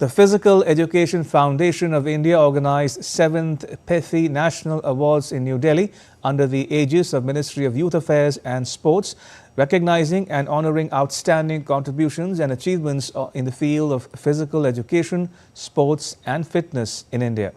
The Physical Education Foundation of India organized 7th PEFI National Awards in New Delhi under the aegis of Ministry of Youth Affairs and Sports, recognizing and honoring outstanding contributions and achievements in the field of physical education, sports and fitness in India.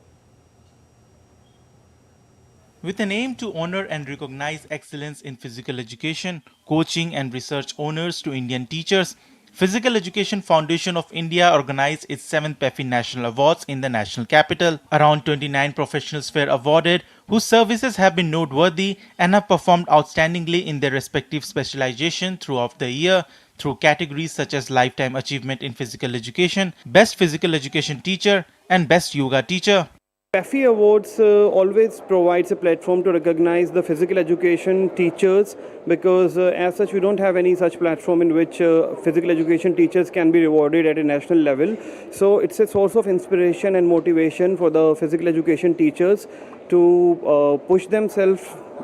With an aim to honor and recognize excellence in physical education, coaching and research honors to Indian teachers, Physical Education Foundation of India organized its 7th PEFI National Awards in the national capital. Around 29 professionals were awarded, whose services have been noteworthy and have performed outstandingly in their respective specialization throughout the year, through categories such as Lifetime Achievement in Physical Education, Best Physical Education Teacher, and Best Yoga Teacher. PEFI Awards always provides a platform to recognize the physical education teachers, because as such we don't have any such platform in which physical education teachers can be rewarded at a national level. So it's a source of inspiration and motivation for the physical education teachers to push themselves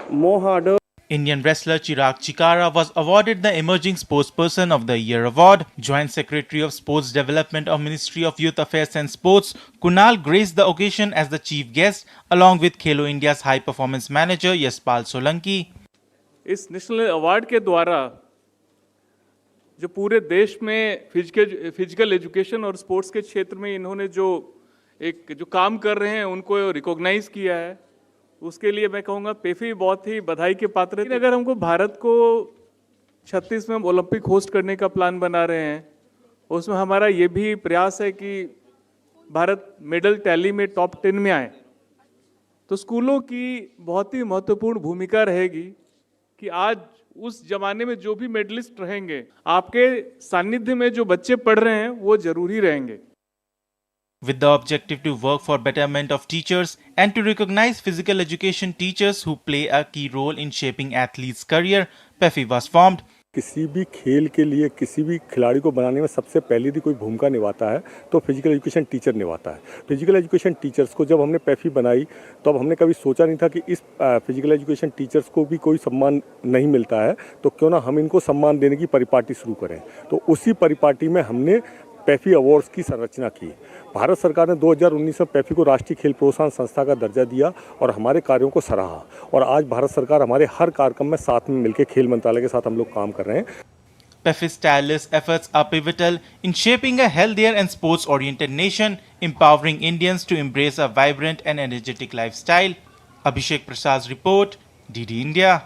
more harder. Indian wrestler Chirag Chikara was awarded the Emerging Sportsperson of the Year award. Joint Secretary of Sports Development of Ministry of Youth Affairs and Sports, Kunal, graced the occasion as the chief guest, along with Khelo India's High Performance Manager Yashpal Solanki. इस national award के द्वारा जो पूरे देश में physical education और sports के क्षेत्र में इन्होंने जो काम कर रहे हैं उनको रिकॉग्नाइज किया है, उसके लिए मैं कहूँगा पेफी बहुत ही बधाई के पात्र है। अगर हमको भारत को 36 में ओलंपिक होस्ट करने का प्लान बना रहे हैं, उसमें हमारा ये भी प्रयास है कि भारत मेडल टैली में टॉप 10 में आए, तो स्कूलों की बहुत ही महत्वपूर्ण भूमिका रहेगी कि आज उस जमाने में जो भी मेडलिस्ट रहेंगे, आपके सानिध्य में जो बच्चे पढ़ रहे हैं वो जरूरी रहेंगे। With the objective to work for betterment of teachers and to recognize physical education teachers who play a key role in shaping athletes' career, PEFI was formed. किसी भी खेल के लिए किसी भी खिलाड़ी को बनाने में सबसे पहले यदि कोई भूमिका निभाता है तो फिजिकल एजुकेशन टीचर निभाता है। फिजिकल एजुकेशन टीचर्स को जब हमने पैफी बनाई तो अब हमने कभी सोचा नहीं था कि इस फिजिकल एजुकेशन टीचर्स को भी कोई सम्मान नहीं मिलता है, तो क्यों ना हम इनको सम्मान देने की परिपाटी शुरू करें। तो उसी परिपाटी में हमने पैफी अवार्ड्स की संरचना की। भारत सरकार ने 2019 में पैफी को राष्ट्रीय खेल प्रोत्साहन संस्था का दर्जा दिया और हमारे कार्यों को सराहा, और आज भारत सरकार हमारे हर कार्यक्रम में साथ में मिलकर खेल मंत्रालय के साथ हम लोग काम कर रहे हैं। PEFI's tireless efforts are pivotal in shaping a healthier and sports-oriented nation, empowering Indians to embrace a vibrant and energetic lifestyle. Abhishek Prasad's report, DD India.